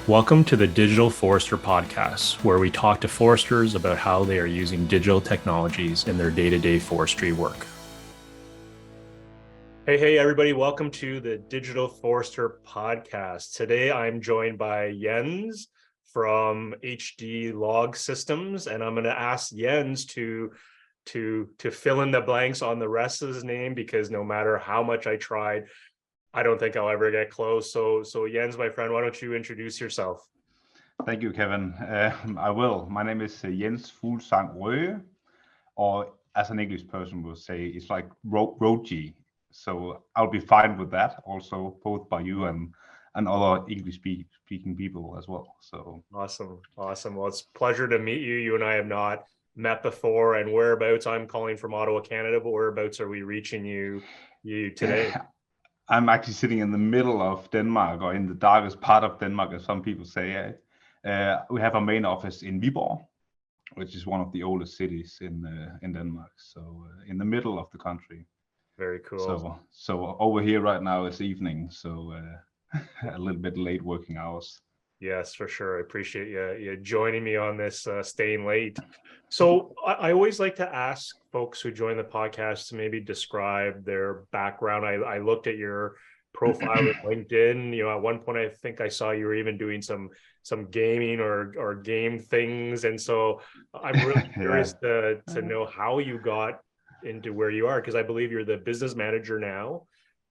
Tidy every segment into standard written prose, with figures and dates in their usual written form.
Welcome to the Digital Forester Podcast, where we talk to foresters about how they are using digital technologies in their day-to-day forestry work. Hey, everybody. Welcome to the Digital Forester Podcast. Today, I'm joined by Jens from HD LogSystems, and I'm going to ask Jens to fill in the blanks on the rest of his name, because no matter how much I tried, I don't think I'll ever get close. So Jens, my friend, why don't you introduce yourself? Thank you, Kevin. I will. My name is Jens Fuglsang Røge, or as an English person would say, it's like Roji. So I'll be fine with that. Also, both by you and other English speaking people as well. So Awesome. Well, it's a pleasure to meet you. You and I have not met before. And whereabouts? I'm calling from Ottawa, Canada, but whereabouts are we reaching you today? I'm actually sitting in the middle of Denmark, or in the darkest part of Denmark, as some people say. We have our main office in Viborg, which is one of the oldest cities in Denmark. So in the middle of the country. Very cool. So over here right now it's evening, so a little bit late working hours. Yes, for sure. I appreciate you joining me on this, staying late. So I always like to ask folks who join the podcast to maybe describe their background. I looked at your profile at LinkedIn. You know, at one point I think I saw you were even doing some gaming or game things, and so I'm really curious to know how you got into where you are, because I believe you're the business manager now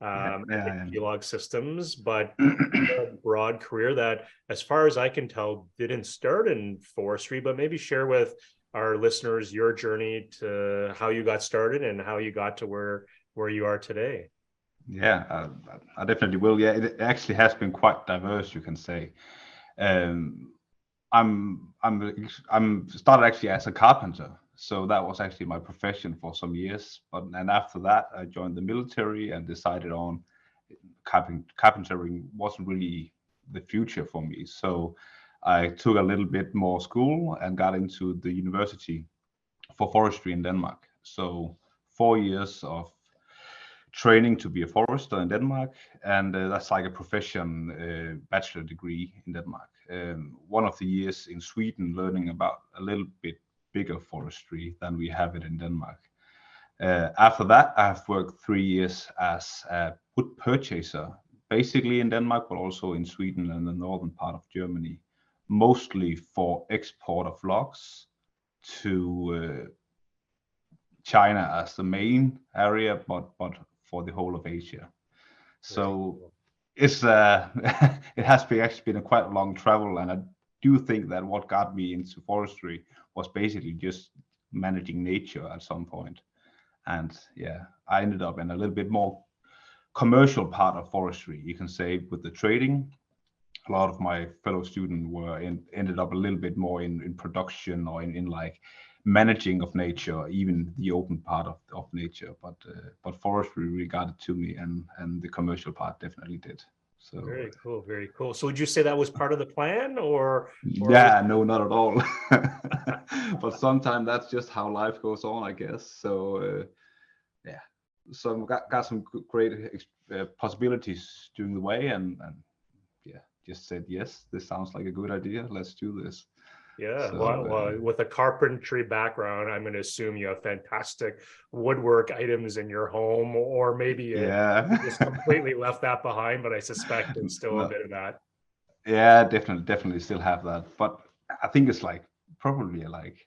at LogSystems, but a broad career that, as far as I can tell, didn't start in forestry, but maybe share with our listeners your journey to how you got started and how you got to where you are today. Yeah, I definitely will. Yeah, it actually has been quite diverse, you can say. I'm started actually as a carpenter, so that was actually my profession for some years. And after that, I joined the military and decided on carpentering wasn't really the future for me. So I took a little bit more school and got into the university for forestry in Denmark. So 4 years of training to be a forester in Denmark, and that's like a profession bachelor degree in Denmark. One of the years in Sweden learning about a little bit bigger forestry than we have it in Denmark. After that, I've worked 3 years as a wood purchaser, basically in Denmark, but also in Sweden and the northern part of Germany, mostly for export of logs to China as the main area, but for the whole of Asia. So it's it has actually been a quite long travel, and I do think that what got me into forestry was basically just managing nature at some point. And yeah, I ended up in a little bit more commercial part of forestry, you can say, with the trading. A lot of my fellow students ended up a little bit more in production, or in like managing of nature, even the open part of nature. But forestry really got it to me, and the commercial part definitely did. So Very cool. So would you say that was part of the plan, or yeah, no, not at all. But sometimes that's just how life goes on, I guess. So yeah, so got some great possibilities during the way, and yeah, just said yes, this sounds like a good idea, let's do this. Yeah, so, well, with a carpentry background, I'm going to assume you have fantastic woodwork items in your home, or maybe you just completely left that behind, but I suspect it's still a bit of that. Yeah, definitely still have that. But I think it's like probably like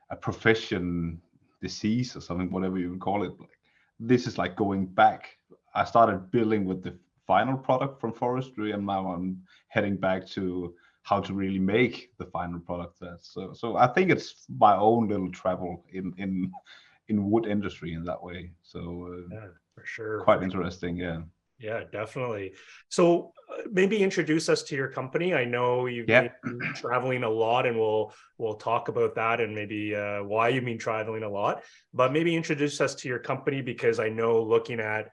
a profession disease or something, whatever you would call it. Like, this is like going back. I started building with the final product from forestry, and now I'm heading back to how to really make the final product there. So I think it's my own little travel in wood industry in that way. So yeah, for sure. Quite interesting. Yeah. Yeah, definitely. So maybe introduce us to your company. I know you've been traveling a lot, and we'll talk about that, and maybe why you've been traveling a lot. But maybe introduce us to your company, because I know, looking at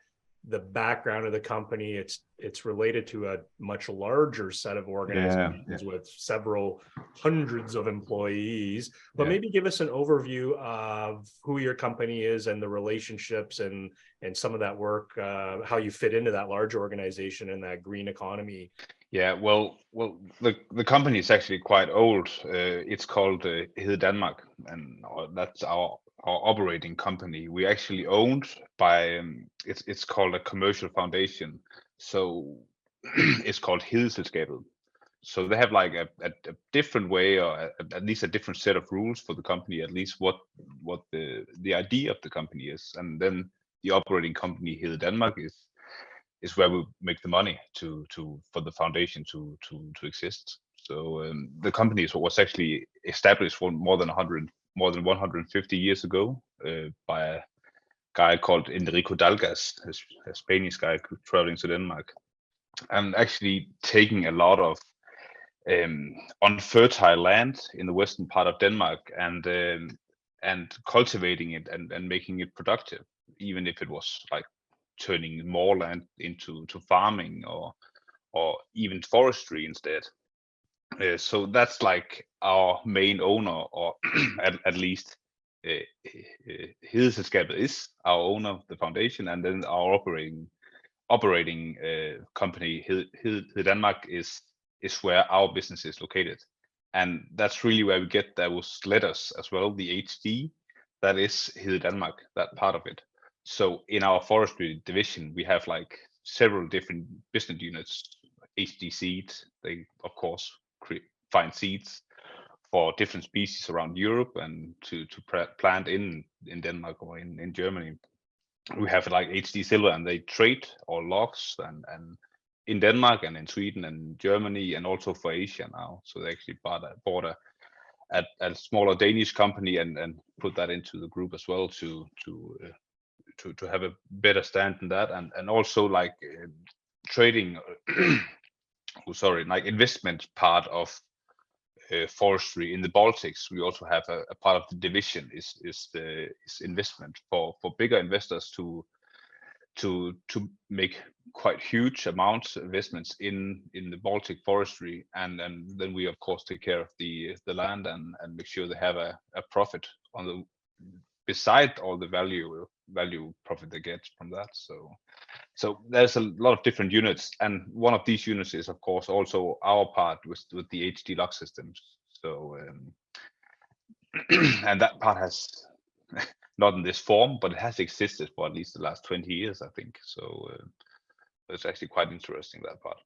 the background of the company, it's related to a much larger set of organizations with several hundreds of employees. But maybe give us an overview of who your company is and the relationships and some of that work, how you fit into that large organization and that green economy Well, the company is actually quite old. It's called HedeDanmark, and that's our operating company. We actually owned by it's called a commercial foundation. So it's called HedeSelskabet. So they have like a different way, or at least a different set of rules for the company. At least what the idea of the company is, and then the operating company HedeDanmark is where we make the money for the foundation to exist. So the company was actually established for more than 150 years ago by a guy called Enrico Dalgas, a Spanish guy traveling to Denmark, and actually taking a lot of unfertile land in the western part of Denmark and cultivating it and making it productive, even if it was like turning more land into farming or even forestry instead. So that's like our main owner, or at least HedeSelskabet is our owner of the foundation, and then our operating company HedeDanmark is where our business is located, and that's really where we get those letters as well. The HD, that is HedeDanmark, that part of it. So in our forestry division, we have like several different business units. HD seed, they of course find seeds for different species around Europe and to plant in Denmark or in Germany. We have like HD silver, and they trade all logs and in Denmark and in Sweden and Germany, and also for Asia now. So they actually bought a smaller Danish company and put that into the group as well to have a better stand in that, and also like trading like investment part of forestry in the Baltics. We also have a part of the division is investment for bigger investors to make quite huge amounts of investments in the Baltic forestry, and then we of course take care of the land and make sure they have a profit on the beside all the value profit they get from that. So there's a lot of different units, and one of these units is of course also our part with the HD LogSystems. So and that part has not in this form, but it has existed for at least the last 20 years, I think. So it's actually quite interesting, that part.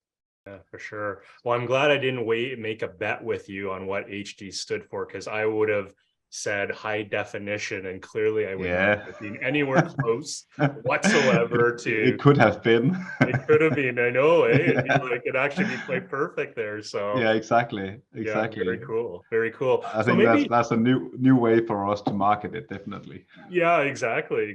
Yeah, for sure. Well, I'm glad I didn't make a bet with you on what HD stood for, because I would have said high definition, and clearly I would not have been anywhere close whatsoever to. It could have been. It could have been. I know, eh? It could actually be quite perfect there. So yeah, exactly. Yeah, very cool. Very cool. I think that's a new way for us to market it, definitely. Yeah, exactly.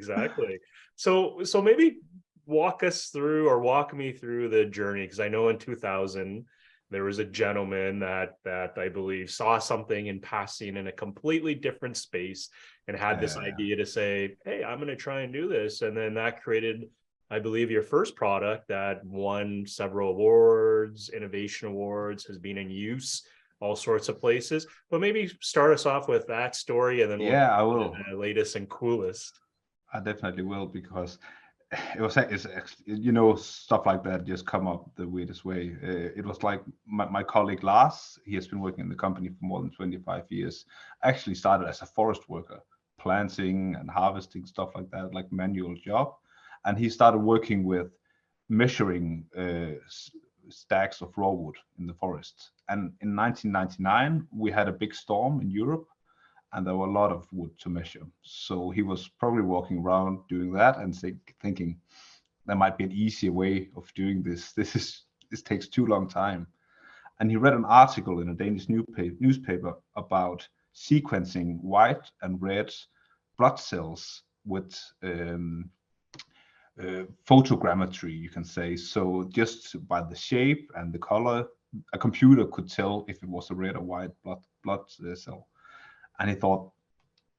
So maybe walk me through the journey, because I know in 2000 there was a gentleman that I believe saw something in passing in a completely different space and had this idea to say, hey, I'm going to try and do this. And then that created, I believe, your first product that won several awards, innovation awards, has been in use all sorts of places. But maybe start us off with that story, and then I will. The latest and coolest. I definitely will, because stuff like that just come up the weirdest way. It was like my colleague Lars, he has been working in the company for more than 25 years, actually started as a forest worker, planting and harvesting, stuff like that, like manual job. And he started working with measuring stacks of raw wood in the forest. And in 1999, we had a big storm in Europe, and there were a lot of wood to measure. So he was probably walking around doing that and thinking there might be an easier way of doing this. This takes too long time. And he read an article in a Danish newspaper about sequencing white and red blood cells with photogrammetry, you can say. So just by the shape and the color, a computer could tell if it was a red or white blood cell. And he thought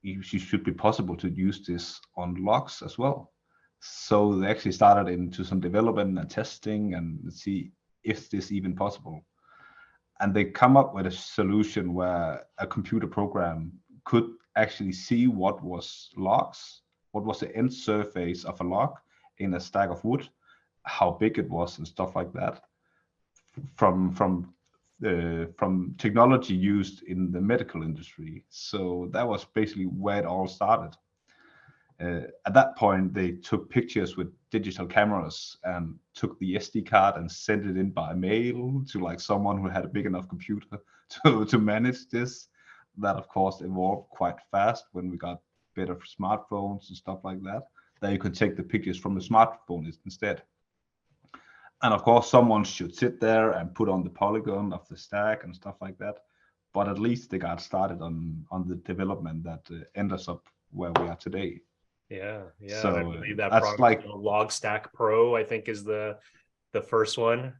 it should be possible to use this on logs as well. So they actually started into some development and testing and see if this even possible. And they come up with a solution where a computer program could actually see what was logs, what was the end surface of a log in a stack of wood, how big it was and stuff like that, from technology used in the medical industry. So that was basically where it all started. At that point, they took pictures with digital cameras and took the SD card and sent it in by mail to like someone who had a big enough computer to manage this. That of course evolved quite fast when we got better smartphones and stuff like that. That you could take the pictures from the smartphone instead. And of course, someone should sit there and put on the polygon of the stack and stuff like that. But at least they got started on the development that ends us up where we are today. Yeah, yeah. So and I believe that that's product, like LogStackPRO, I think is the first one.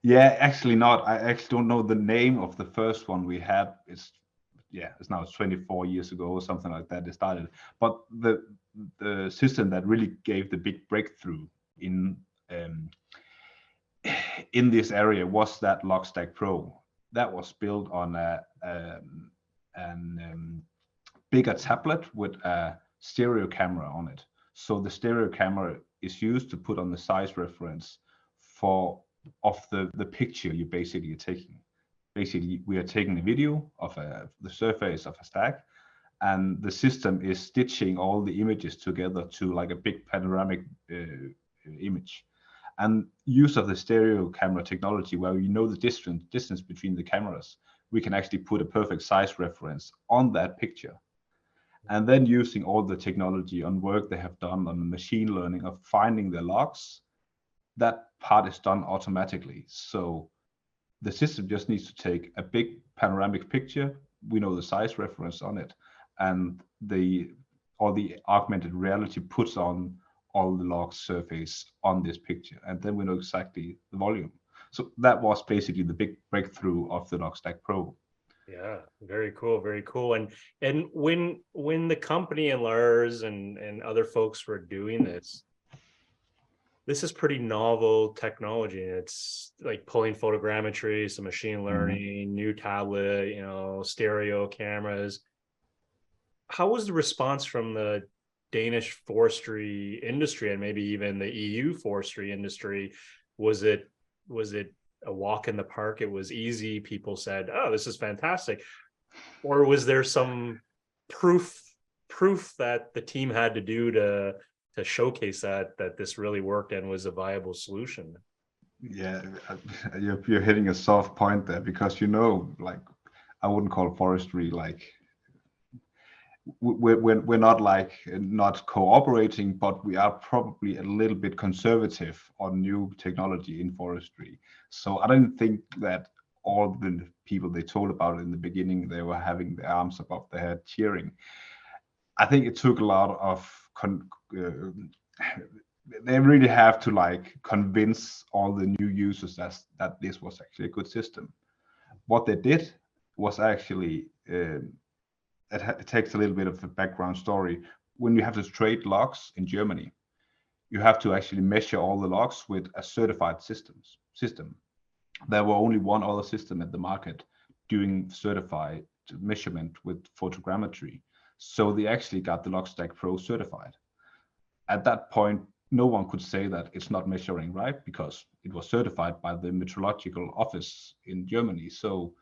yeah, actually not. I actually don't know the name of the first one we had. It's now 24 years ago or something like that. It started, but the system that really gave the big breakthrough in this area was that LogStackPRO. That was built on a bigger tablet with a stereo camera on it. So the stereo camera is used to put on the size reference of the picture you basically are taking. Basically, we are taking a video of the surface of a stack, and the system is stitching all the images together to like a big panoramic image. And use of the stereo camera technology, where we know the distance between the cameras, we can actually put a perfect size reference on that picture. And then using all the technology on work they have done on the machine learning of finding the logs, that part is done automatically. So the system just needs to take a big panoramic picture. We know the size reference on it, and the augmented reality puts on all the log surface on this picture, and then we know exactly the volume. So that was basically the big breakthrough of the LogStackPRO. Yeah, very cool, very cool. And when the company and Lars and other folks were doing this is pretty novel technology. It's like pulling photogrammetry, some machine learning, new tablet, stereo cameras. How was the response from the Danish forestry industry and maybe even the EU forestry industry? Was it a walk in the park? It was easy. People said, "Oh, this is fantastic," or was there some proof that the team had to do to showcase that this really worked and was a viable solution? Yeah, you're hitting a soft point there, because like I wouldn't call forestry like we're not like not cooperating, but we are probably a little bit conservative on new technology in forestry. So I didn't think that all the people they told about it in the beginning, they were having their arms above their head cheering. I think it took a lot of they really have to like convince all the new users that this was actually a good system. What they did was actually it takes a little bit of a background story. When you have to trade logs in Germany, you have to actually measure all the logs with a certified system. There were only one other system at the market doing certified measurement with photogrammetry. So they actually got the LogStackPRO certified. At that point, no one could say that it's not measuring right, because it was certified by the meteorological office in Germany. So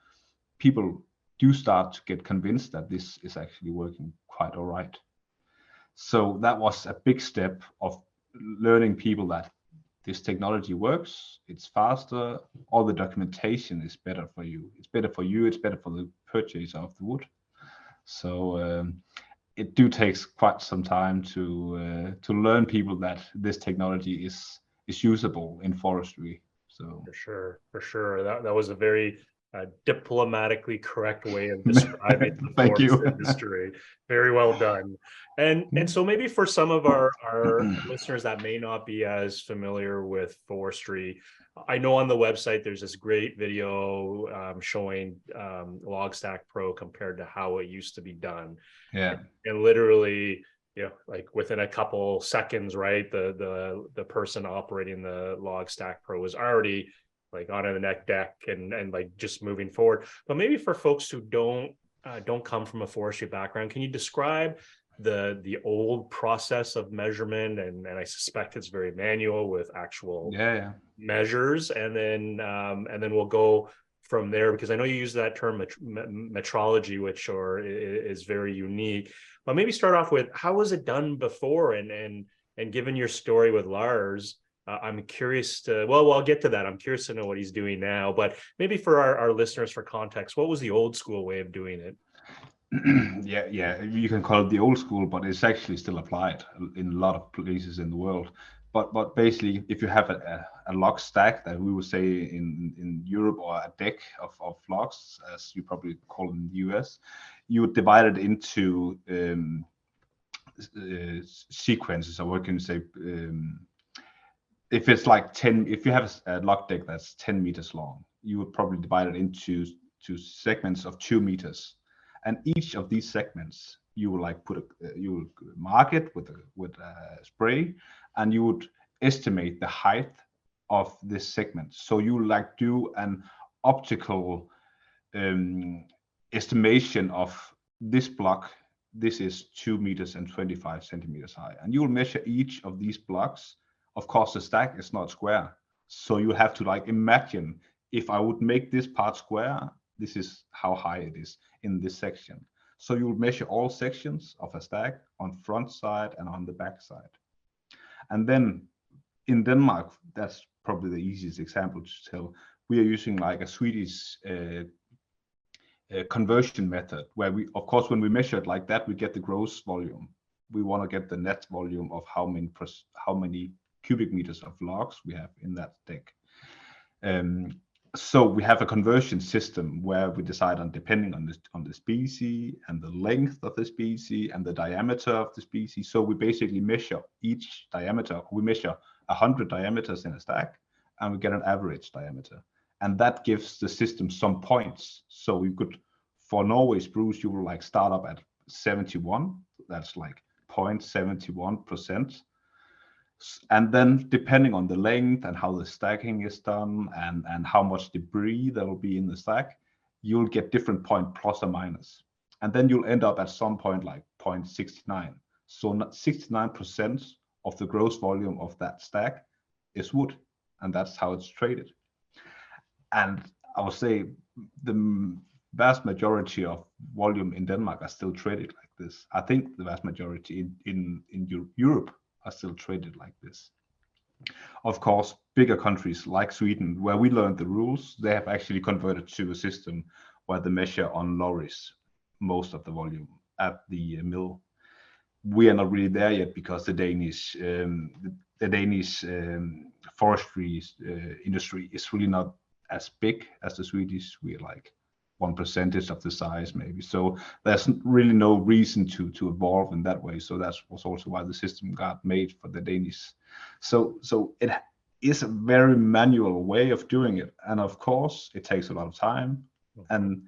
people do start to get convinced that this is actually working quite all right. So that was a big step of learning people that this technology works, it's faster, all the documentation is better for you. It's better for you, it's better for the purchaser of the wood. So it do takes quite some time to learn people that this technology is usable in forestry. So For sure, that was a very diplomatically correct way of describing the thank forest you. industry. Very well done. And so maybe for some of our listeners that may not be as familiar with forestry, I know on the website there's this great video showing LogStackPRO compared to how it used to be done. Yeah. And literally, like within a couple seconds, right, the person operating the LogStackPRO was already like on the neck deck and like just moving forward. But maybe for folks who don't come from a forestry background, can you describe the old process of measurement, and I suspect it's very manual with actual measures, and then we'll go from there, because I know you use that term metrology, which is very unique. But maybe start off with, how was it done before, and given your story with Lars, I'm curious to, well, I'll get to that. I'm curious to know what he's doing now, but maybe for our listeners, for context, what was the old school way of doing it? Yeah, you can call it the old school, but it's actually still applied in a lot of places in the world. But basically, if you have a log stack, that we would say in Europe, or a deck of logs, as you probably call it in the US, you would divide it into sequences, or what can you say? If it's like 10, if you have a log deck that's 10 meters long, you would probably divide it into segments of 2 meters. And each of these segments, you will like you will mark it with a spray, and you would estimate the height of this segment. So you like do an optical estimation of this block. This is 2 meters and 25 centimeters high, and you will measure each of these blocks. Of course, the stack is not square, so you have to like imagine, if I would make this part square, this is how high it is in this section. So you will measure all sections of a stack on front side and on the back side. And then in Denmark, that's probably the easiest example to tell. We are using like a Swedish conversion method, where we, of course, when we measure it like that, we get the gross volume. We want to get the net volume of how many cubic meters of logs we have in that deck. So we have a conversion system where we decide on, depending on the species and the length of the species and the diameter of the species. So we basically measure each diameter. We measure 100 diameters in a stack, and we get an average diameter. And that gives the system some points. So we could, for Norway spruce, you will like start up at 71. That's like 0.71%. And then depending on the length and how the stacking is done, and how much debris there will be in the stack, you'll get different point, plus or minus. And then you'll end up at some point like 0.69. So 69% of the gross volume of that stack is wood, and that's how it's traded. And I would say the vast majority of volume in Denmark are still traded like this. I think the vast majority in Europe are still traded like this. Of course, bigger countries like Sweden, where we learned the rules, they have actually converted to a system where they measure on lorries most of the volume at the mill. We are not really there yet, because the Danish forestry industry is really not as big as the Swedish. We are like 1% of the size maybe. So there's really no reason to evolve in that way. So that was also why the system got made for the Danish. So it is a very manual way of doing it. And of course, it takes a lot of time, and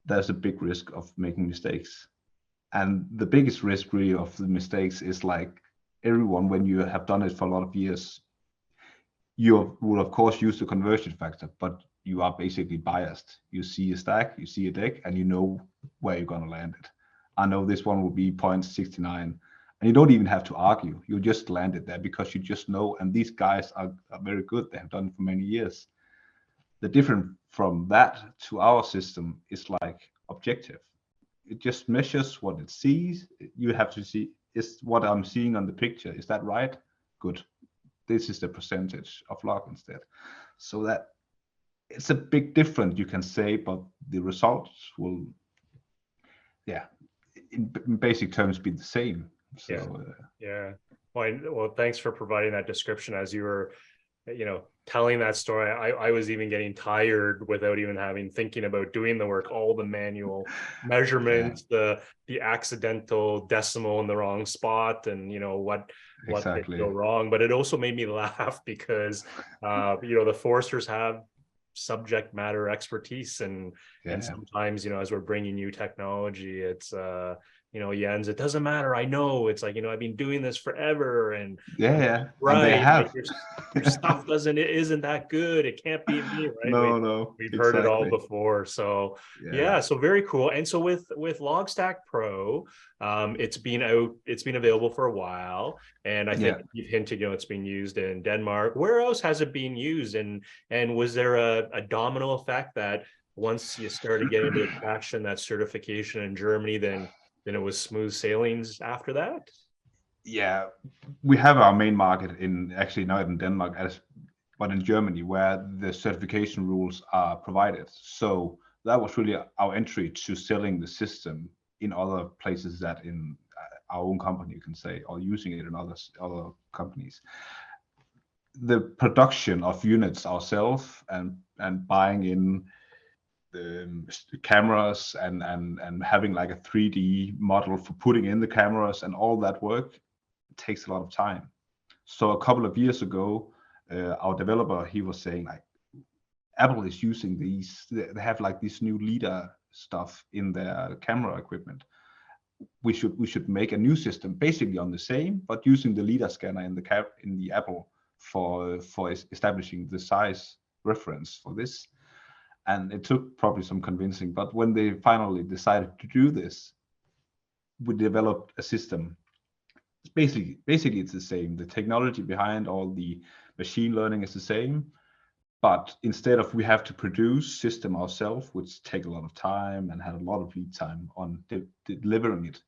there's a big risk of making mistakes. And the biggest risk really of the mistakes is like everyone, when you have done it for a lot of years, you will of course use the conversion factor, but you are basically biased. You see a stack, you see a deck, and you know where you're going to land it. I know this one will be 0.69, and you don't even have to argue. You just land it there because you just know, and these guys are very good. They have done it for many years. The difference from that to our system is like objective. It just measures what it sees. You have to see, is what I'm seeing on the picture, is that right? Good. This is the percentage of log instead. So that it's a big difference, you can say, but the results will, in basic terms, be the same. So yeah. Well, thanks for providing that description. As you were, telling that story, I was even getting tired without even thinking about doing the work, all the manual measurements, the accidental decimal in the wrong spot, and what exactly could go wrong. But it also made me laugh because the foresters have subject matter expertise, and sometimes as we're bringing new technology, it's Jens, it doesn't matter. I know. It's like, I've been doing this forever, and Yeah, and they right, like have. your stuff isn't that good. It can't be me, right? No, We've heard it all exactly. before. So Yeah, yeah, so very cool. And so with LogStackPRO, it's been available for a while. And I think yeah. you've hinted, it's been used in Denmark. Where else has it been used? And was there a domino effect that once you started getting a bit of traction, that certification in Germany, then it was smooth sailings after that? Yeah, we have our main market in actually not in Denmark but in Germany where the certification rules are provided. So that was really our entry to selling the system in other places that in our own company, you can say, or using it in other companies. The production of units ourselves and buying in the cameras and having like a 3D model for putting in the cameras and all that work takes a lot of time. So a couple of years ago, our developer, he was saying like, Apple is using they have like this new LiDAR stuff in their camera equipment. We should make a new system basically on the same, but using the LiDAR scanner in the Apple for establishing the size reference for this. And it took probably some convincing, but when they finally decided to do this, we developed a system. It's basically it's the same. The technology behind all the machine learning is the same, but instead of we have to produce system ourselves, which take a lot of time and had a lot of lead time on delivering it,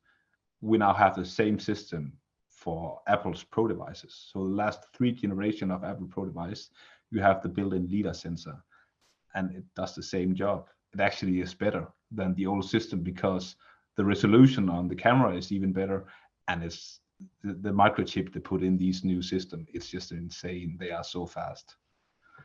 we now have the same system for Apple's Pro devices. So the last 3 generation of Apple Pro device, you have the built-in LiDAR sensor, and it does the same job. It actually is better than the old system because the resolution on the camera is even better, and it's the microchip they put in these new system. It's just insane. They are so fast.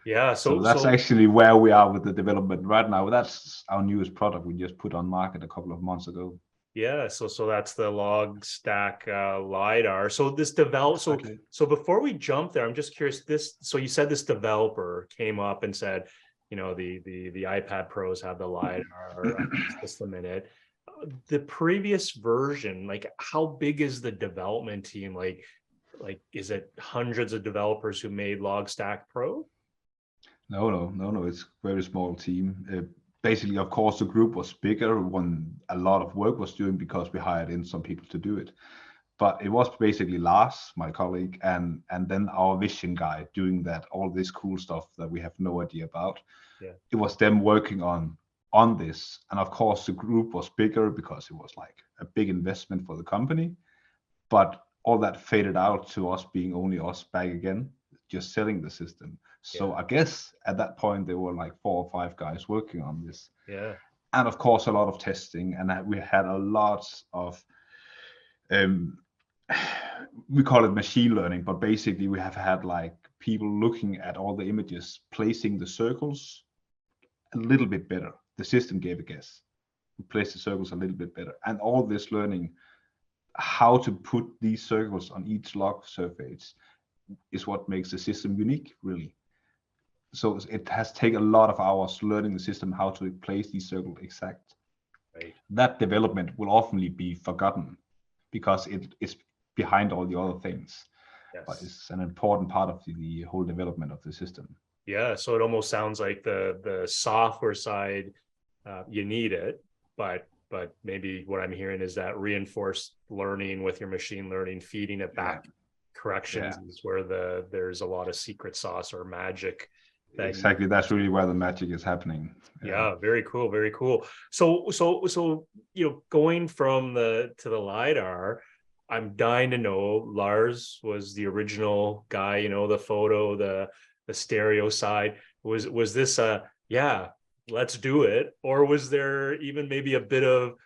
Yeah. So So that's actually where we are with the development right now. That's our newest product we just put on market a couple of months ago. yeah, so that's the LogStack LiDAR. So this develop Exactly. so before we jump there, I'm just curious. So you said this developer came up and said, the iPad Pros have the LiDAR system in it. The previous version, like how big is the development team? Like is it hundreds of developers who made LogStackPRO? No. It's a very small team. Basically, of course, the group was bigger when a lot of work was doing because we hired in some people to do it. But it was basically Lars, my colleague, and then our vision guy doing that, all this cool stuff that we have no idea about. Yeah. It was them working on this. And of course, the group was bigger because it was like a big investment for the company. But all that faded out to us being only us back again, just selling the system. So Yeah. I guess at that point there were like 4 or 5 guys working on this, Yeah. and of course a lot of testing, and we had a lot of um, we call it machine learning, but basically we have had like people looking at all the images, placing the circles a little bit better. The system gave a guess. We placed the circles a little bit better, and all this learning how to put these circles on each log surface is what makes the system unique, really. So it has taken a lot of hours learning the system how to place these circles exact. Right. That development will often be forgotten because it is behind all the other things, but Yes. it's an important part of the whole development of the system. Yeah. So it almost sounds like the software side, you need it, but maybe what I'm hearing is that reinforced learning with your machine learning, feeding it back, Yeah, corrections yeah, is where there's a lot of secret sauce or magic that you. exactly. That's really where the magic is happening. Yeah, very cool, very cool. So going from the to the LiDAR, I'm dying to know. Lars was the original guy, the photo, the stereo side. Was this yeah, let's do it, or was there even maybe a bit of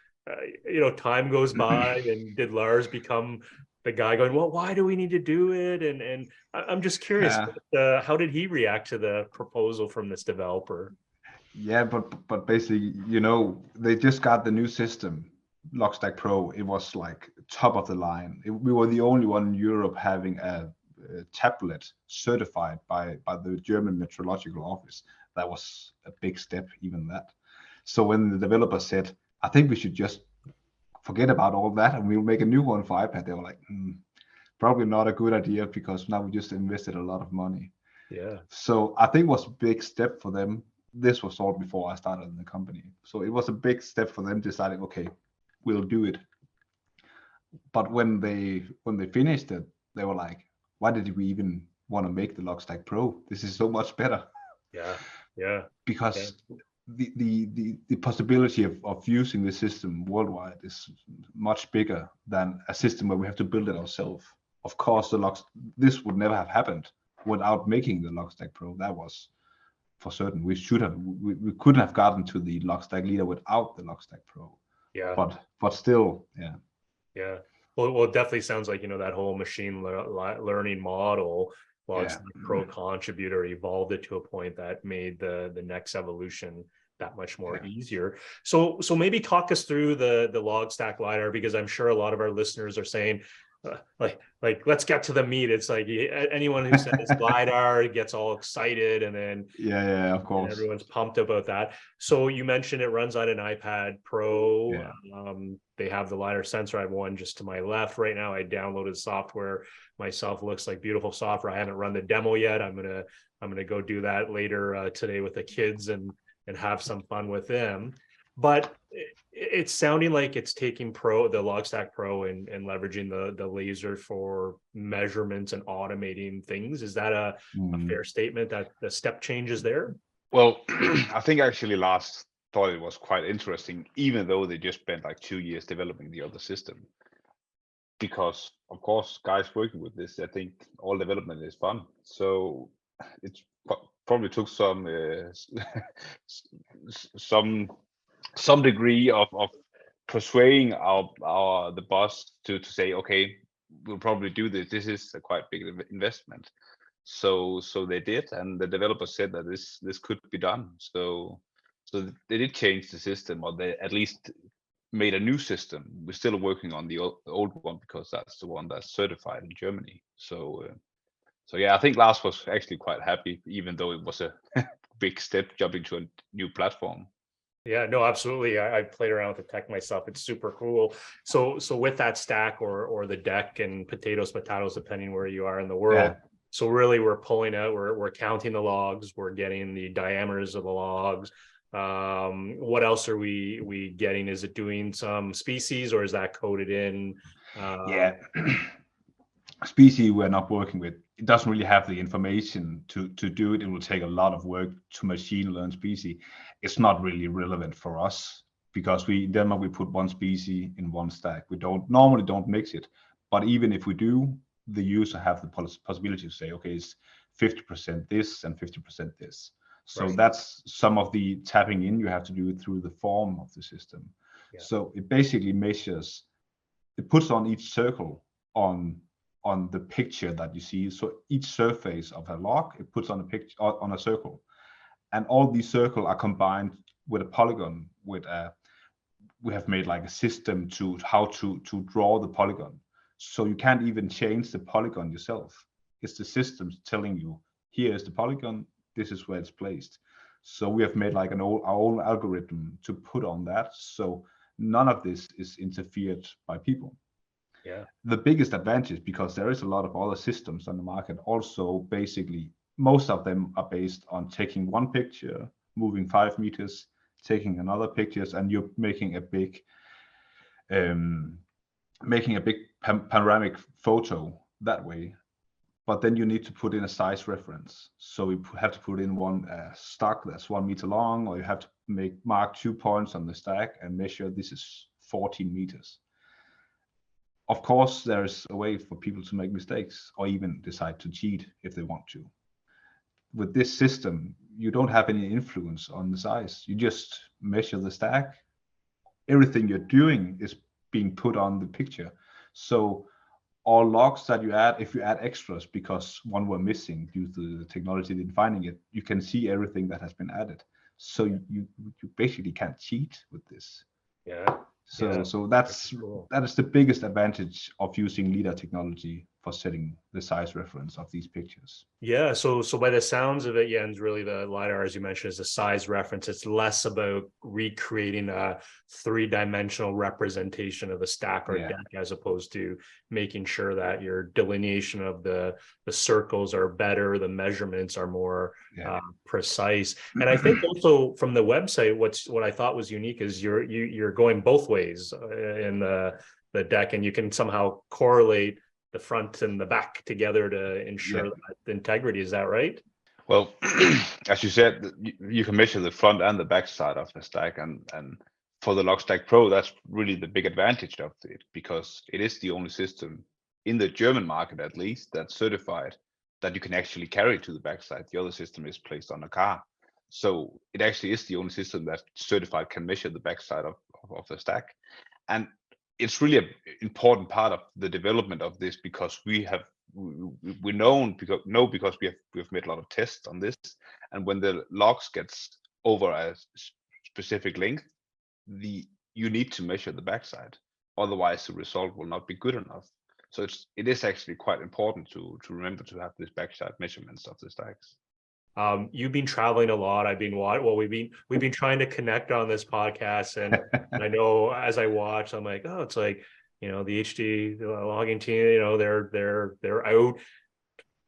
time goes by and did Lars become the guy going, well, why do we need to do it? And I'm just curious, Yeah, how did he react to the proposal from this developer? yeah, but basically, they just got the new system, LogStack Pro. It was like top of the line. We were the only one in Europe having a tablet certified by the German Meteorological Office. That was a big step, even that. So when the developer said, "I think we should just forget about all that and we'll make a new one for iPad. They were like, probably not a good idea because now we just invested a lot of money. Yeah. So I think it was a big step for them. This was all before I started in the company. So it was a big step for them deciding, okay, we'll do it. But when they finished it, they were like, why did we even want to make the LogStackPRO? This is so much better. Yeah. Yeah. Because the possibility of using the system worldwide is much bigger than a system where we have to build it ourselves. Of course, this would never have happened without making the LogStackPRO. That was for certain. We couldn't have gotten to the LogStackLIDAR without the LogStackPRO. Yeah. But still, yeah. Yeah. Well, it definitely sounds like, that whole machine learning model, LogStackPRO contributor, evolved it to a point that made the next evolution that much more easier. So maybe talk us through the LogStack LiDAR, because I'm sure a lot of our listeners are saying, like let's get to the meat. It's like anyone who says LiDAR gets all excited, and then of course everyone's pumped about that. So you mentioned it runs on an iPad Pro. They have the LiDAR sensor. I have one just to my left right now. I downloaded software myself. Looks like beautiful software. I haven't run the demo yet. I'm gonna go do that later today with the kids and have some fun with them. But it's sounding like it's taking the LogStackPRO and leveraging the laser for measurements and automating things. Is that a fair statement, that the step change is there? Well, I think actually Lars thought it was quite interesting, even though they just spent like 2 years developing the other system. Because of course, guys working with this, I think all development is fun. So it's probably took some some degree of persuading the boss to say, okay, we'll probably do this. This is a quite big investment. So they did, and the developer said that this could be done. So they did change the system, or they at least made a new system. We're still working on the old one because that's the one that's certified in Germany. So yeah, I think Lars was actually quite happy, even though it was a big step jumping to a new platform. Yeah, no, absolutely. I played around with the tech myself. It's super cool. So with that stack or the deck and potatoes, depending where you are in the world. Yeah. So really we're pulling out, we're counting the logs, we're getting the diameters of the logs. What else are we getting? Is it doing some species, or is that coded in? Species we're not working with. It doesn't really have the information to do it. It will take a lot of work to machine learn species. It's not really relevant for us because in Denmark we put one species in one stack. We normally don't mix it, but even if we do, the user have the possibility to say, okay, it's 50% this and 50% this. So that's some of the tapping in. You have to do it through the form of the system. Yeah. So it basically measures, it puts on each circle on the picture that you see. So each surface of a log, it puts on a picture on a circle, and all these circles are combined with a polygon. We have made like a system to how to draw the polygon. So you can't even change the polygon yourself. It's the system telling you, here is the polygon, this is where it's placed. So we have made like our own algorithm to put on that. So none of this is interfered by people. Yeah. The biggest advantage, because there is a lot of other systems on the market, also basically most of them are based on taking one picture, moving 5 meters, taking another pictures, and you're making a big panoramic photo that way. But then you need to put in a size reference. So you have to put in one stock that's 1 meter long, or you have to mark 2 points on the stack and measure this is 14 meters. Of course, there's a way for people to make mistakes or even decide to cheat if they want to. With this system, you don't have any influence on the size. You just measure the stack. Everything you're doing is being put on the picture. So all logs that you add, if you add extras because one were missing due to the technology defining it, you can see everything that has been added. So you basically can't cheat with this. Yeah. So that is the biggest advantage of using LiDAR technology setting the size reference of these pictures. Yeah, so by the sounds of it, Jens, really the LiDAR, as you mentioned, is a size reference. It's less about recreating a three-dimensional representation of a stack or deck, as opposed to making sure that your delineation of the circles are better, the measurements are more precise. And I think also from the website, what I thought was unique is you're going both ways in the deck, and you can somehow correlate the front and the back together to ensure that the integrity. Is that right? Well, as you said, you can measure the front and the back side of the stack, and for the LogStackPRO, that's really the big advantage of it, because it is the only system in the German market, at least, that's certified that you can actually carry to the backside. The other system is placed on a car, so it actually is the only system that certified can measure the backside of the stack. And it's really an important part of the development of this, because we know because we've made a lot of tests on this, and when the logs gets over a specific length, you need to measure the backside, otherwise the result will not be good enough. So it is actually quite important to remember to have this backside measurements of the stacks. You've been traveling a lot. We've been trying to connect on this podcast, and I know as I watch, I'm like, oh, it's like, the HD logging team, they're out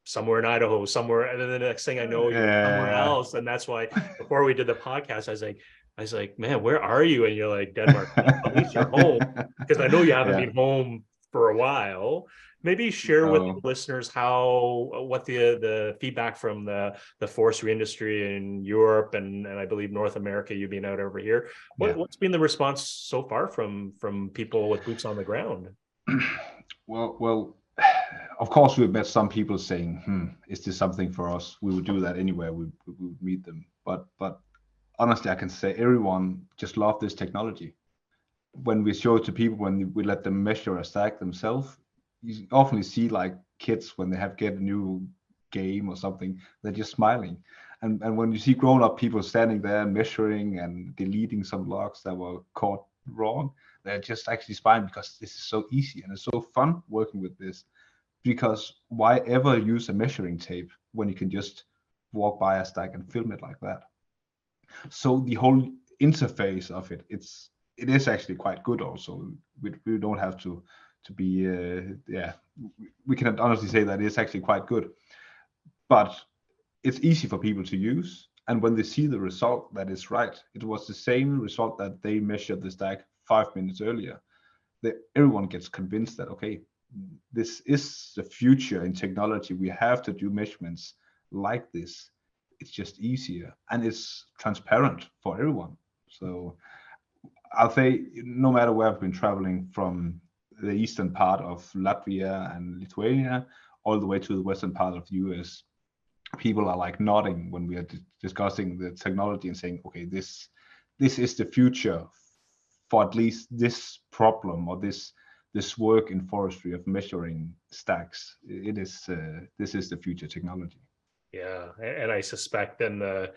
somewhere in Idaho, somewhere, and then the next thing I know, you're somewhere else. And that's why before we did the podcast, I was like, man, where are you? And you're like, Denmark. At least you're home, because I know you haven't been home for a while. Maybe share with the listeners what the feedback from the forestry industry in Europe and I believe North America, you've been out over here. What's been the response so far from people with boots on the ground? Well, of course, we've met some people saying, is this something for us? We would do that anywhere. We would meet them. But honestly, I can say everyone just loved this technology. When we show it to people, when we let them measure a stack themselves, you often see like kids when they get a new game or something, they're just smiling. And when you see grown-up people standing there measuring and deleting some logs that were caught wrong, they're just actually smiling, because this is so easy and it's so fun working with this. Because why ever use a measuring tape when you can just walk by a stack and film it like that? So the whole interface of it is actually quite good. Also, we don't have to be we can honestly say that it's actually quite good, but it's easy for people to use, and when they see the result that is right, it was the same result that they measured the stack 5 minutes earlier, everyone gets convinced that okay, this is the future in technology. We have to do measurements like this. It's just easier and it's transparent for everyone. So I'll say, no matter where I've been traveling, from the eastern part of Latvia and Lithuania all the way to the western part of the US, people are like nodding when we are discussing the technology and saying, okay, this is the future for at least this problem or this work in forestry of measuring stacks. This is the future technology. Yeah, and I suspect then the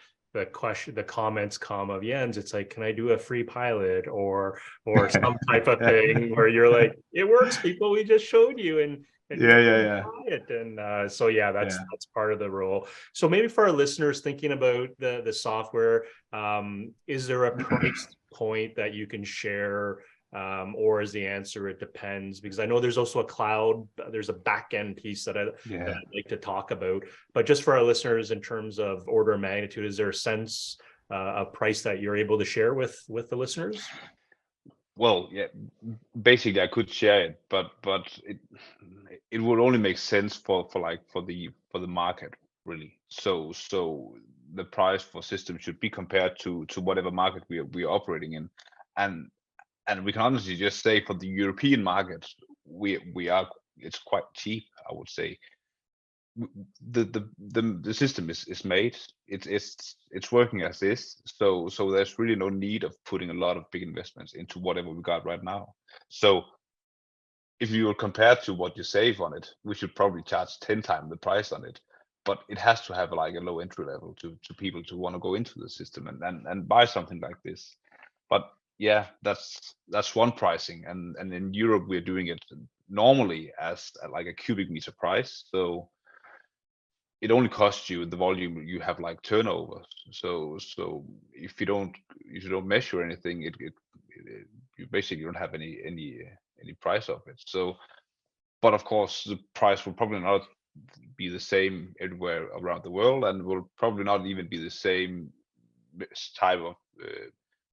comments come of Jens, it's like, can I do a free pilot or some type of thing where you're like, it works, people, we just showed you, and it. And that's part of the role. So maybe for our listeners thinking about the software, is there a price point that you can share, or is the answer it depends? Because I know there's also a cloud, there's a back end piece that I'd like to talk about, but just for our listeners, in terms of order of magnitude, is there a sense of price that you're able to share with the listeners? Well, yeah, basically I could share it, but it would only make sense for the market, really. So the price for systems should be compared to whatever market we are operating in, and we can honestly just say for the European market, it's quite cheap, I would say. The system is made, it's working as is, so there's really no need of putting a lot of big investments into whatever we got right now. So if you will compare to what you save on it, we should probably charge 10 times the price on it, but it has to have like a low entry level to people to want to go into the system and buy something like this. But yeah, that's one pricing, and in Europe we're doing it normally as like a cubic meter price. So it only costs you the volume you have like turnover. So if you don't measure anything, you basically don't have any price of it. So, but of course the price will probably not be the same everywhere around the world, and will probably not even be the same type of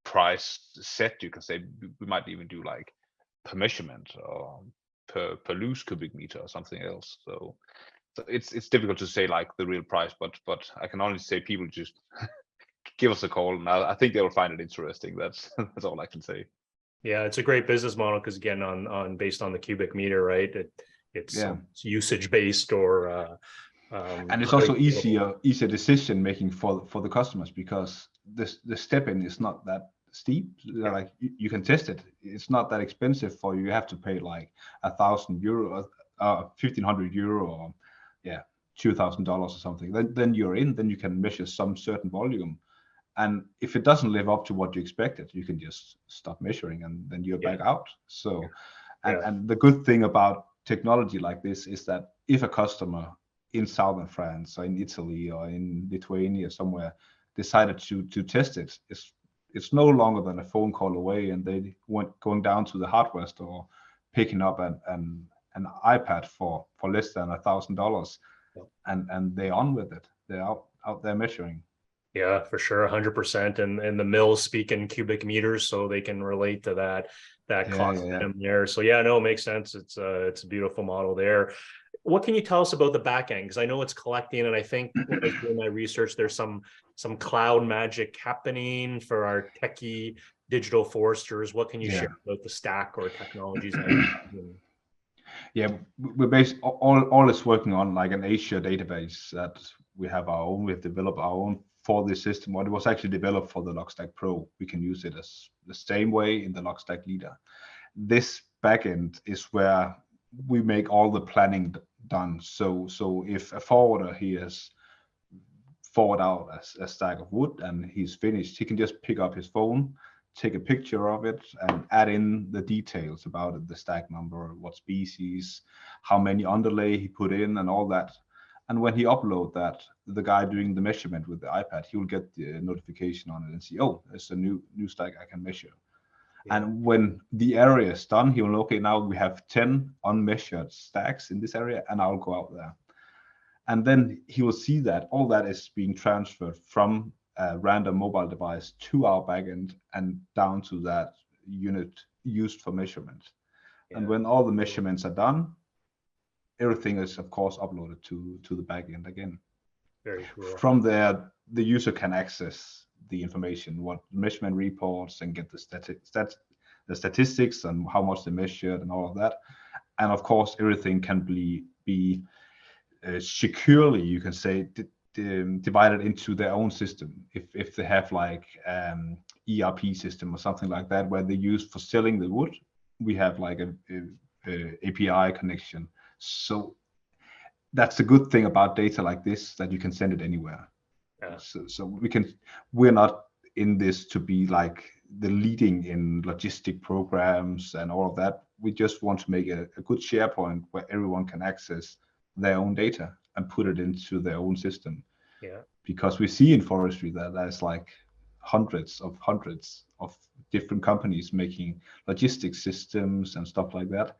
price set. You can say we might even do like per measurement or per loose cubic meter or something else. So it's difficult to say like the real price, but I can only say people just give us a call, and I think they will find it interesting. That's all I can say. Yeah, it's a great business model because again, on based on the cubic meter, right? It's usage based or and it's also easier decision making for the customers, because the step in is not that steep. Like you can test it. It's not that expensive for you. You have to pay like €1,000, €1,500, or $2,000 or something. Then you're in. Then you can measure some certain volume. And if it doesn't live up to what you expected, you can just stop measuring, and then you're back out. So, and the good thing about technology like this is that if a customer in southern France or in Italy or in Lithuania somewhere decided to test it, it's no longer than a phone call away, and they went going down to the hardware store, picking up an iPad for less than $1,000, and they're on with it. They're out there measuring. Yeah, for sure, 100%. And the mills speak in cubic meters, so they can relate to that cost there. So no, it makes sense. It's a beautiful model there. What can you tell us about the back end? Because I know it's collecting, and I think when I was doing my research, there's some cloud magic happening for our techie digital foresters. What can you share about the stack or technologies? Yeah, we're based all is working on like an Asia database that we have our own. We've developed our own for this system. What it was actually developed for the LogStackPRO. We can use it as the same way in the LogStackLIDAR. This backend is where we make all the planning done. So if a forwarder, he has forward out a stack of wood and he's finished, he can just pick up his phone, take a picture of it, and add in the details about it, the stack number, what species, how many underlay he put in, and all that. And when he upload that, the guy doing the measurement with the iPad, he will get the notification on it and see, oh, there's a new stack I can measure. Yeah. And when the area is done, he will, okay, now we have 10 unmeasured stacks in this area, and I'll go out there. And then he will see that all that is being transferred from a random mobile device to our backend and down to that unit used for measurement. Yeah. And when all the measurements are done, everything is of course uploaded to the backend again. Very cool. From there, the user can access the information, what measurement reports, and get the statistics and how much they measured and all of that. And of course, everything can be securely, you can say, divided into their own system. If they have like ERP system or something like that, where they use for selling the wood, we have like a API connection. So that's the good thing about data like this, that you can send it anywhere. Yeah. So we're not in this to be like the leading in logistic programs and all of that. We just want to make a good SharePoint where everyone can access their own data and put it into their own system. Yeah. Because we see in forestry that there's like hundreds of different companies making logistic systems and stuff like that.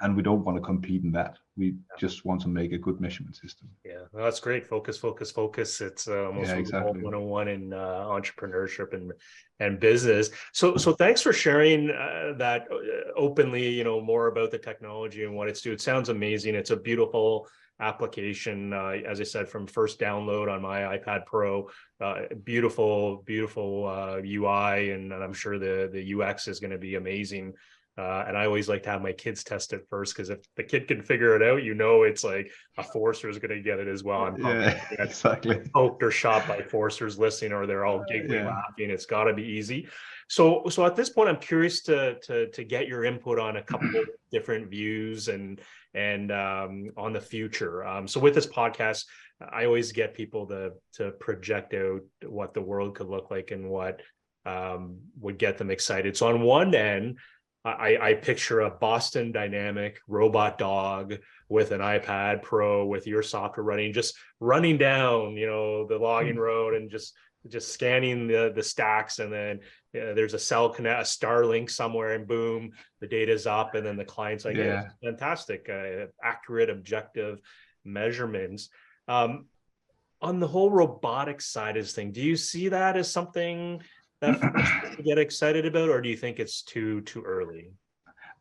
And we don't want to compete in that. We just want to make a good measurement system. Yeah, well, that's great. Focus. It's almost exactly 101 in entrepreneurship and business. So thanks for sharing that openly, more about the technology and what it's doing. It sounds amazing. It's a beautiful application. As I said, from first download on my iPad Pro, beautiful UI, and I'm sure the UX is going to be amazing. And I always like to have my kids test it first, because if the kid can figure it out, it's like a forester is going to get it as well. I'm exactly poked or shot by foresters listening, or they're all giggling, laughing. It's got to be easy. So at this point, I'm curious to get your input on a couple of different views and on the future. So with this podcast, I always get people to project out what the world could look like and what would get them excited. So on one end, I picture a Boston Dynamic robot dog with an iPad Pro with your software running, just running down, the login road and just scanning the stacks, and then there's a cell connect, a Starlink somewhere, and boom, the data's up, and then the client's like, yeah, it's fantastic, accurate, objective measurements. On the whole robotics side of this thing, do you see that as something that you get excited about, or do you think it's too early?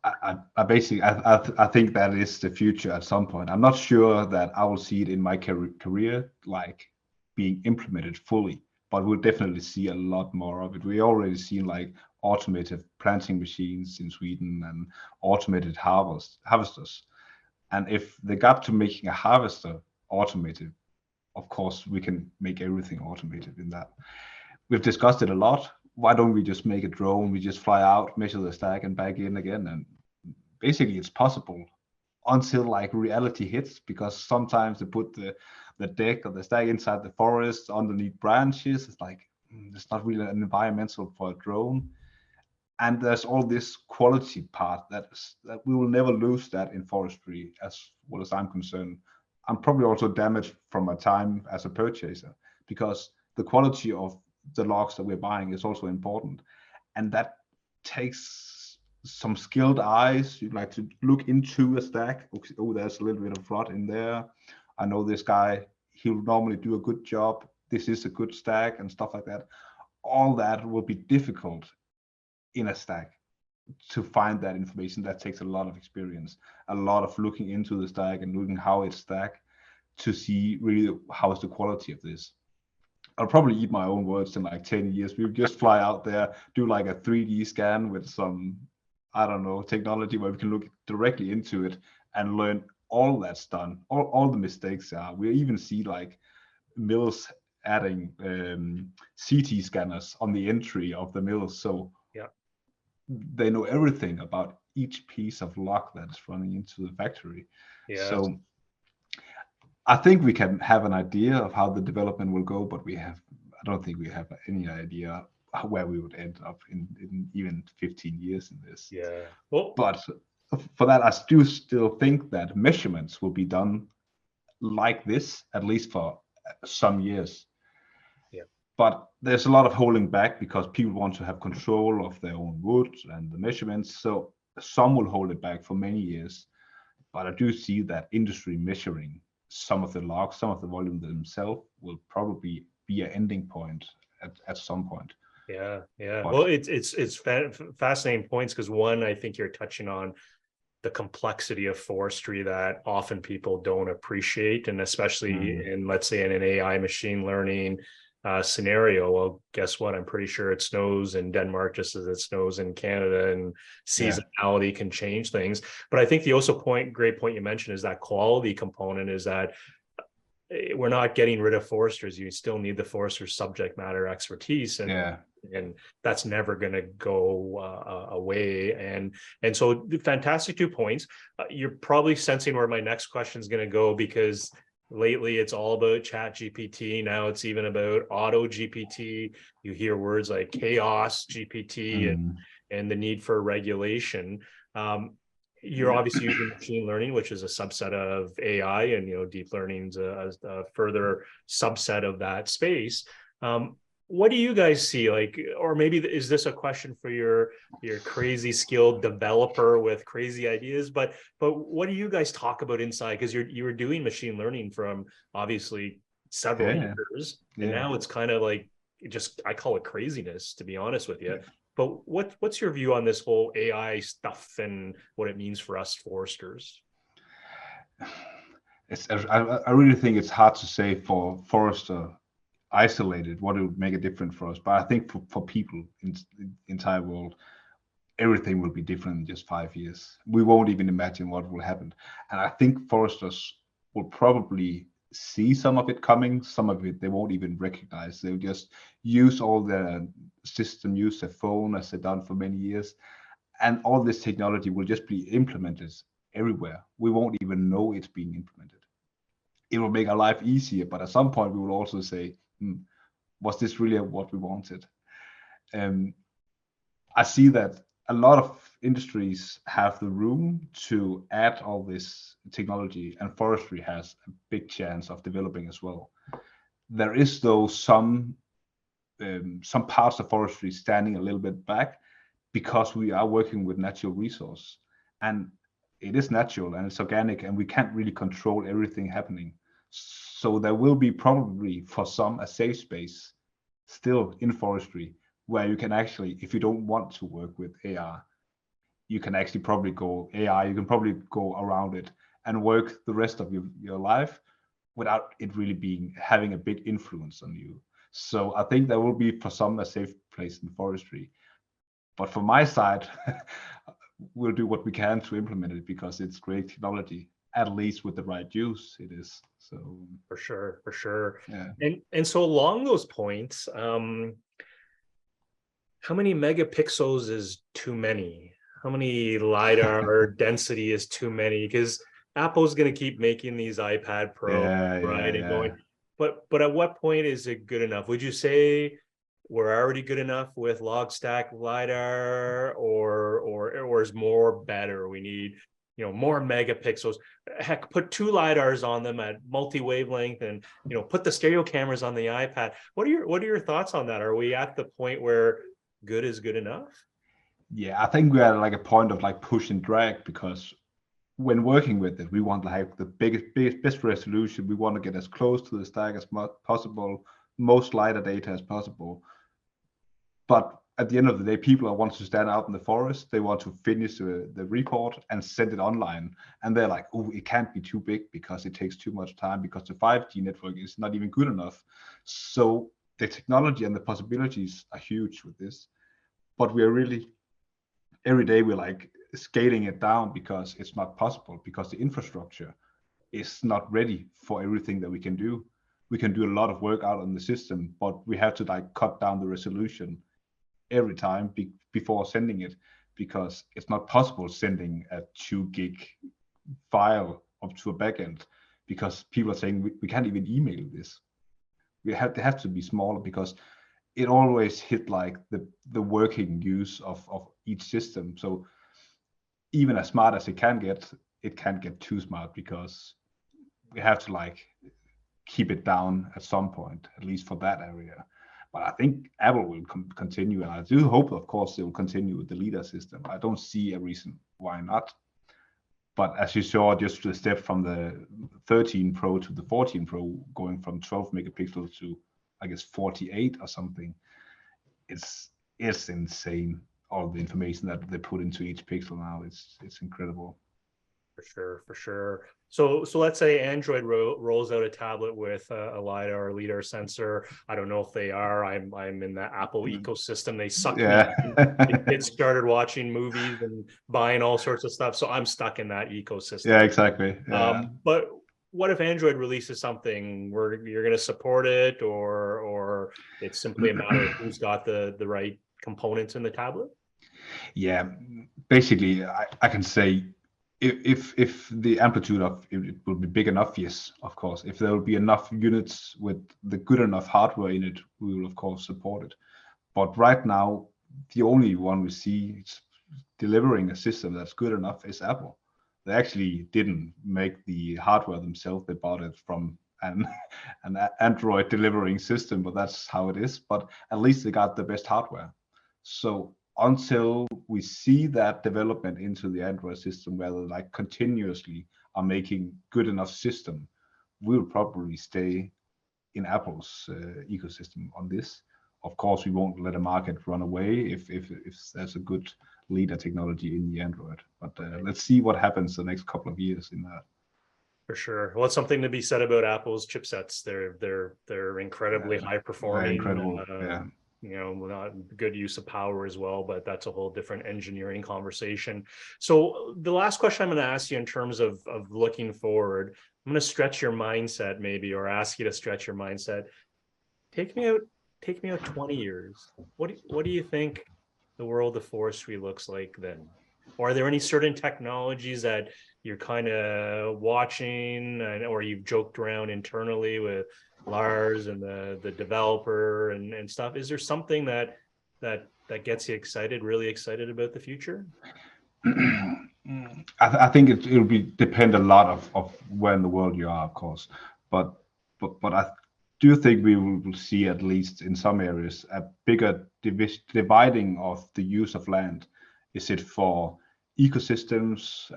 I basically I think that is the future at some point. I'm not sure that I will see it in my career like being implemented fully, but we'll definitely see a lot more of it. We already seen like automated planting machines in Sweden and automated harvesters. And if the gap to making a harvester automated, of course we can make everything automated in that. We've discussed it a lot. Why don't we just make a drone? We just fly out, measure the stack, and back in again. And basically, it's possible until like reality hits, because sometimes they put the deck or the stack inside the forest underneath branches. It's like it's not really an environmental for a drone. And there's all this quality part that we will never lose that in forestry, as well as I'm concerned. I'm probably also damaged from my time as a purchaser, because the quality of the logs that we're buying is also important, and that takes some skilled eyes. You'd like to look into a stack. Oh, there's a little bit of rot in there. I know this guy, he'll normally do a good job. This is a good stack and stuff like that. All that will be difficult in a stack to find that information. That takes a lot of experience, a lot of looking into the stack and looking how it's stacked to see really how is the quality of this. I'll probably eat my own words in like 10 years. We'll just fly out there, do like a 3D scan with some, I don't know, technology where we can look directly into it and learn all that's done, all the mistakes are. We even see like mills adding CT scanners on the entry of the mills. So yeah, they know everything about each piece of log that's running into the factory. Yeah. So I think we can have an idea of how the development will go, but I don't think we have any idea where we would end up in even 15 years in this. Yeah. Well, but for that, I do still think that measurements will be done like this, at least for some years. Yeah. But there's a lot of holding back because people want to have control of their own wood and the measurements. So some will hold it back for many years. But I do see that industry measuring some of the logs, some of the volume themselves will probably be an ending point at some point. Yeah. Well, it's fascinating points, because one, I think you're touching on the complexity of forestry that often people don't appreciate, and especially in, let's say, in an AI machine learning scenario. Well, guess what? I'm pretty sure it snows in Denmark just as it snows in Canada, and seasonality can change things. But I think the also great point you mentioned is that quality component, is that we're not getting rid of foresters. You still need the forester's subject matter expertise, and that's never going to go away. And so fantastic 2 points. You're probably sensing where my next question is going to go, because lately it's all about chat GPT. Now it's even about auto GPT. You hear words like chaos GPT and the need for regulation. You're obviously using machine learning, which is a subset of AI, and deep learning is a further subset of that space. What do you guys see? Like, or maybe is this a question for your crazy skilled developer with crazy ideas? But what do you guys talk about inside? Because you were doing machine learning from obviously several years, and now it's kind of like I call it craziness, to be honest with you. But what's your view on this whole AI stuff and what it means for us foresters? I really think it's hard to say for forester isolated what it would make a difference for us. But I think for people in the entire world, everything will be different in just 5 years. We won't even imagine what will happen. And I think foresters will probably see some of it coming, some of it they won't even recognize. They'll just use all their system, use their phone as they've done for many years, and all this technology will just be implemented everywhere. We won't even know it's being implemented. It will make our life easier, but at some point we will also say, was this really what we wanted? I see that a lot of industries have the room to add all this technology, and forestry has a big chance of developing as well. There is though some parts of forestry standing a little bit back because we are working with natural resource, and it is natural and it's organic, and we can't really control everything happening. So there will be probably for some a safe space still in forestry where you can actually, if you don't want to work with AR, you can actually probably go AI, you can probably go around it and work the rest of your life without it really having a big influence on you. So I think there will be for some a safe place in forestry. But from my side, we'll do what we can to implement it because it's great technology, at least with the right use it is. So for sure. Yeah. And so along those points, how many megapixels is too many? How many LiDAR density is too many? Because Apple's going to keep making these iPad Pro, right? And going, but at what point is it good enough? Would you say we're already good enough with LogStackLIDAR, or is more better? We need, more megapixels. Heck, put 2 LiDARs on them at multi-wavelength, and put the stereo cameras on the iPad. What are your thoughts on that? Are we at the point where good is good enough? Yeah, I think we're at like a point of like push and drag, because when working with it, we want to have the best resolution. We want to get as close to the stack as possible, most LiDAR data as possible. But at the end of the day, people want to stand out in the forest. They want to finish the report and send it online. And they're like, oh, it can't be too big because it takes too much time, because the 5G network is not even good enough. So the technology and the possibilities are huge with this. But we are really, every day we're like scaling it down because it's not possible, because the infrastructure is not ready for everything that we can do. We can do a lot of work out on the system, but we have to like cut down the resolution every time before sending it, because it's not possible sending a 2 gig file up to a backend, because people are saying we can't even email this. They have to be smaller, because it always hit like the working use of each system. So even as smart as it can't get too smart, because we have to like keep it down at some point, at least for that area. But I think Apple will continue, and I do hope, of course, they will continue with the LiDAR system. I don't see a reason why not. But as you saw, just the step from the 13 Pro to the 14 Pro, going from 12 megapixels to, I guess, 48 or something, it's insane. All the information that they put into each pixel now, it's incredible. For sure. So let's say Android rolls out a tablet with a LiDAR or LiDAR sensor. I don't know if they are. I'm in the Apple ecosystem. They suck me in. Kids started watching movies and buying all sorts of stuff, so I'm stuck in that ecosystem. Yeah, exactly. Yeah. But what if Android releases something where you're going to support it, or it's simply a matter of who's got the right components in the tablet? Yeah, basically, I can say, if the amplitude of it will be big enough, yes, of course. If there will be enough units with the good enough hardware in it, we will of course support it. But right now, the only one we see delivering a system that's good enough is Apple. They actually didn't make the hardware themselves. They bought it from an Android delivering system, but that's how it is. But at least they got the best hardware. So until we see that development into the Android system, where they like continuously are making good enough system, we'll probably stay in Apple's ecosystem on this. Of course, we won't let a market run away if there's a good LiDAR technology in the Android. But let's see what happens the next couple of years in that. For sure. Well, it's something to be said about Apple's chipsets. They're incredibly high performing. Incredible. Yeah. Not good use of power as well, but that's a whole different engineering conversation. So the last question I'm going to ask you in terms of looking forward, I'm going to stretch your mindset maybe, or ask you to stretch your mindset. Take me out 20 years. What do you think the world of forestry looks like then? Or are there any certain technologies that you're kind of watching, or you've joked around internally with Lars and the developer and stuff? Is there something that that gets you excited, really excited about the future? I think it'll depend a lot of where in the world you are, of course, but I do think we will see, at least in some areas, a bigger dividing of the use of land. Is it for ecosystems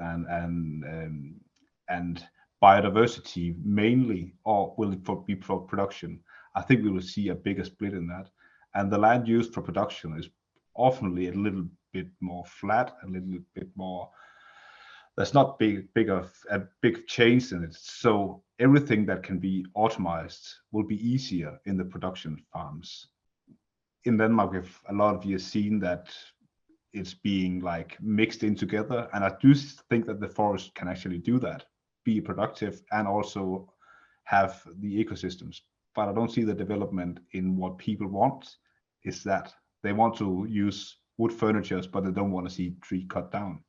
and biodiversity mainly, or will it be for production? I think we will see a bigger split in that, and the land used for production is often a little bit more flat, a little bit more. There's not a big change in it. So everything that can be automized will be easier in the production farms. In Denmark, we've a lot of years seen that it's being like mixed in together, and I do think that the forest can actually do that, be productive and also have the ecosystems. But I don't see the development in what people want. Is that they want to use wood furnitures, but they don't want to see tree cut down.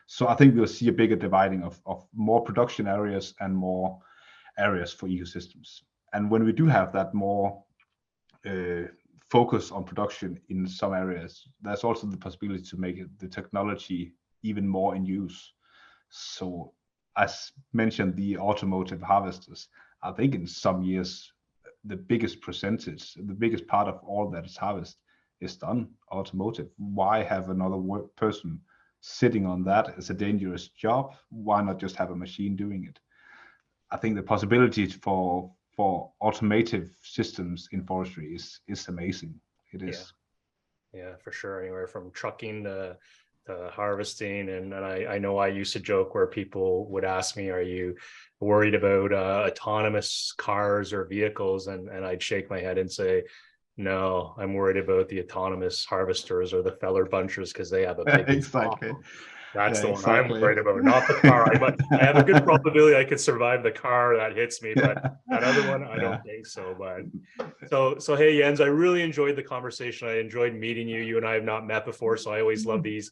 So I think we'll see a bigger dividing of more production areas and more areas for ecosystems. And when we do have that more focus on production in some areas, there's also the possibility to make the technology even more in use. So as mentioned, the automotive harvesters, I think in some years, the biggest percentage, the biggest part of all that is harvested is done automotive. Why have another person sitting on that as a dangerous job? Why not just have a machine doing it? I think the possibilities for automative systems in forestry is amazing. It is. Yeah, for sure. Anywhere from trucking to harvesting, and I know I used to joke where people would ask me, "Are you worried about autonomous cars or vehicles?" And I'd shake my head and say, "No, I'm worried about the autonomous harvesters or the feller bunchers, because they have a big exactly. That's the one I'm worried about, not the car. I have a good probability I could survive the car that hits me, but that other one, I don't think so. But so hey, Jens, I really enjoyed the conversation. I enjoyed meeting you. You and I have not met before, so I always love these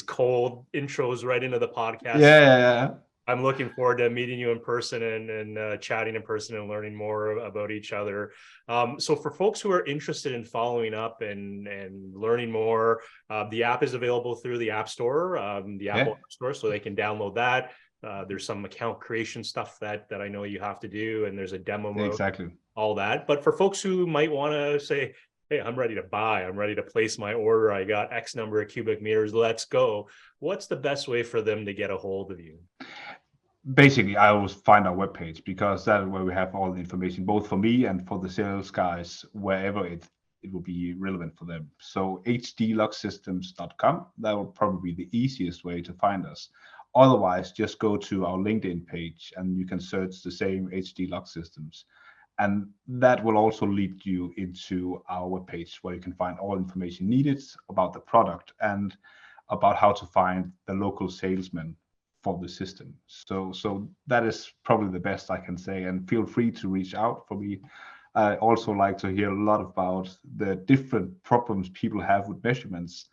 cold intros right into the podcast. Yeah. I'm looking forward to meeting you in person and chatting in person and learning more about each other. So for folks who are interested in following up and learning more, the app is available through the App Store, the Apple App Store, so they can download that. There's some account creation stuff that I know you have to do, and there's a demo mode, exactly, all that. But for folks who might want to say, "Hey, I'm ready to buy, I'm ready to place my order, I got X number of cubic meters, let's go," what's the best way for them to get a hold of you? Basically, I always find our webpage, because that's where we have all the information, both for me and for the sales guys, wherever it will be relevant for them. So HedeLogSystems.com, that will probably be the easiest way to find us. Otherwise, just go to our LinkedIn page and you can search the same HedeLogSystems. And that will also lead you into our webpage, where you can find all information needed about the product and about how to find the local salesman for the system. So that is probably the best I can say, and feel free to reach out for me. I also like to hear a lot about the different problems people have with measurements.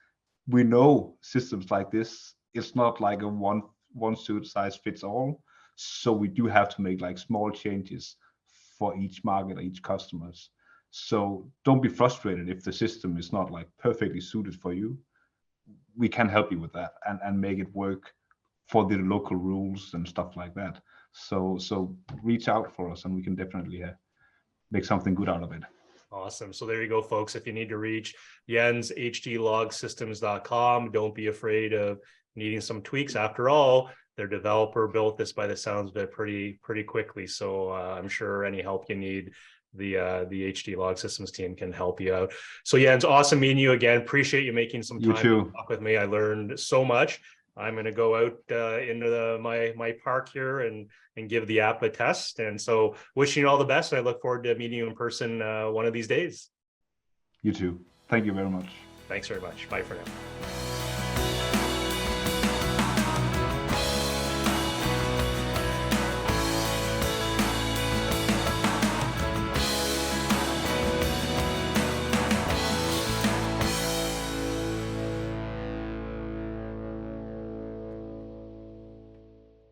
We know systems like this, it's not like a one suit size fits all. So we do have to make like small changes for each market, each customers. So don't be frustrated if the system is not like perfectly suited for you. We can help you with that and make it work for the local rules and stuff like that. So reach out for us and we can definitely make something good out of it. Awesome. So there you go, folks. If you need to reach Jens, HedeLogSystems.com. Don't be afraid of needing some tweaks. After all, their developer built this, by the sounds of it, pretty quickly. So I'm sure any help you need, the HedeLogSystems team can help you out. So Jens, awesome meeting you again. Appreciate you making some time to talk with me. I learned so much. I'm going to go out into my park here and give the app a test. And so wishing you all the best. I look forward to meeting you in person one of these days. You too. Thank you very much. Thanks very much. Bye for now.